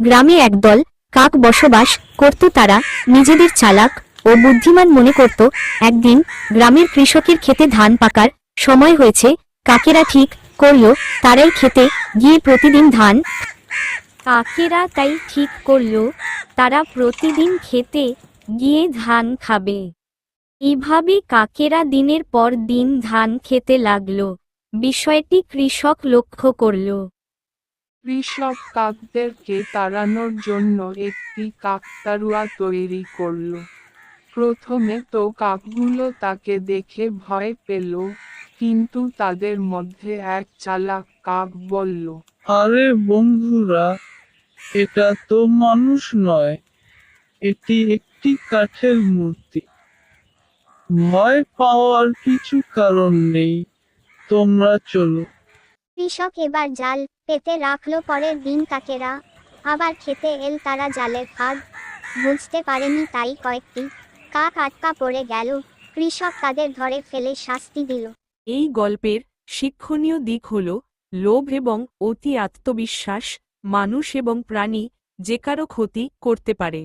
গ্রামে একদল কাক বসবাস করত। তারা নিজেদের চালাক ও বুদ্ধিমান মনে করত। একদিন গ্রামের কৃষকের ক্ষেতে ধান পাকার সময় হয়েছে। কাকেরা ঠিক করল তারাই খেতে গিয়ে প্রতিদিন ধান কাকেরা তাই ঠিক করল তারা প্রতিদিন খেতে গিয়ে ধান খাবে। এভাবে কাকেরা দিনের পর দিন ধান খেতে লাগলো। বিষয়টি কৃষক লক্ষ্য করল। কৃষক কাকদেরকে তাড়ানোর জন্য একটি কাকতাড়ুয়া তৈরি করল। প্রথমে তো কাকগুলো তাকে দেখে ভয় পেল, কিন্তু তাদের মধ্যে এক চালাক কাক বলল, আরে বন্ধুরা, এটা তো মানুষ নয়, এটি একটি কাঠের মূর্তি। ভয় পাওয়ার কিছু কারণ নেই, তোমরা চলো। কৃষক এবার জাল পেতে রাখলো। পরের দিন কাকেরা আবার খেতে এল। তারা জালের ফাঁদ বুঝতে পারেনি, তাই কয়েকটি কাক আটকা পড়ে গেল। কৃষক তাদের ধরে ফেলে শাস্তি দিল। এই গল্পের শিক্ষণীয় দিক হল লোভ এবং অতি আত্মবিশ্বাস মানুষ এবং প্রাণী যে কারো ক্ষতি করতে পারে।